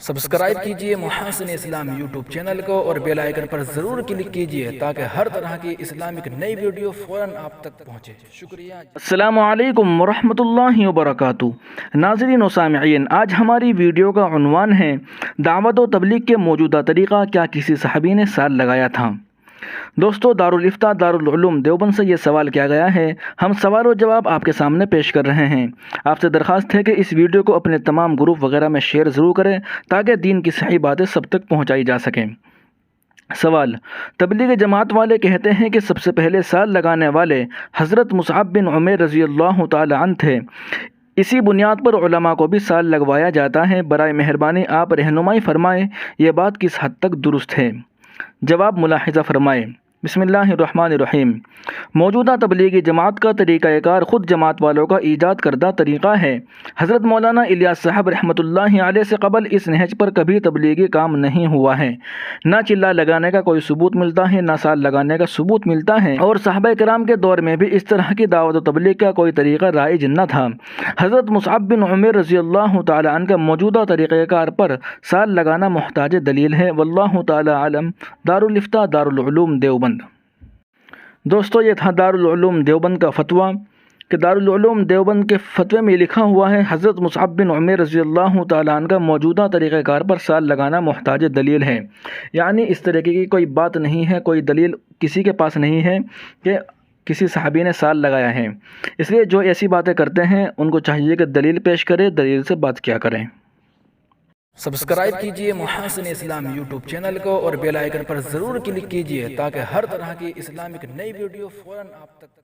Subscribe کیجئے محاسن اسلام YouTube channel کو اور بیل آئیکن پر ضرور کلک کیجئے تاکہ ہر طرح کی اسلامک نئی ویڈیو فوراً آپ تک پہنچے۔ شکریہ۔ السلام علیکم ورحمۃ اللہ وبرکاتہ۔ ناظرین و سامعین، آج ہماری ویڈیو کا عنوان ہے دعوت و تبلیغ کے موجودہ طریقہ کیا کسی صحابی نے سال لگایا تھا؟ دوستو، دارالفتاء دارالعلوم دیوبند سے یہ سوال کیا گیا ہے۔ ہم سوال و جواب آپ کے سامنے پیش کر رہے ہیں۔ آپ سے درخواست ہے کہ اس ویڈیو کو اپنے تمام گروپ وغیرہ میں شیئر ضرور کریں تاکہ دین کی صحیح باتیں سب تک پہنچائی جا سکیں۔ سوال: تبلیغ جماعت والے کہتے ہیں کہ سب سے پہلے سال لگانے والے حضرت مصعب بن عمیر رضی اللہ تعالی عنہ تھے۔ اسی بنیاد پر علماء کو بھی سال لگوایا جاتا ہے۔ برائے مہربانی آپ رہنمائی فرمائیں، یہ بات کس حد تک درست ہے؟ جواب ملاحظہ فرمائیں۔ بسم اللہ الرحمن الرحیم۔ موجودہ تبلیغی جماعت کا طریقہ کار خود جماعت والوں کا ایجاد کردہ طریقہ ہے۔ حضرت مولانا الیاس صاحب رحمۃ اللہ علیہ سے قبل اس نہج پر کبھی تبلیغی کام نہیں ہوا ہے۔ نہ چلہ لگانے کا کوئی ثبوت ملتا ہے، نہ سال لگانے کا ثبوت ملتا ہے، اور صحابہ کرام کے دور میں بھی اس طرح کی دعوت و تبلیغ کا کوئی طریقہ رائج نہ تھا۔ حضرت مصعب بن عمیر رضی اللہ تعالی عنہ کا موجودہ طریقہ کار پر سال لگانا محتاج دلیل ہے۔ واللہ تعالی عالم۔ دارالفتاء دارالعلوم دیوبند۔ دوستو، یہ تھا دارالعلوم دیوبند کا فتویٰ کہ دارالعلوم دیوبند کے فتوے میں لکھا ہوا ہے حضرت مصعب بن عمیر رضی اللہ تعالیٰ عنہ کا موجودہ طریقہ کار پر سال لگانا محتاج دلیل ہے۔ یعنی اس طریقے کی کوئی بات نہیں ہے، کوئی دلیل کسی کے پاس نہیں ہے کہ کسی صحابی نے سال لگایا ہے۔ اس لیے جو ایسی باتیں کرتے ہیں ان کو چاہیے کہ دلیل پیش کرے، دلیل سے بات کیا کریں۔ سبسکرائب کیجئے محاسن اسلام یوٹیوب چینل کو اور بیل آئیکن پر ضرور کلک کیجئے تاکہ ہر طرح کی اسلامک نئی ویڈیو فوراً آپ تک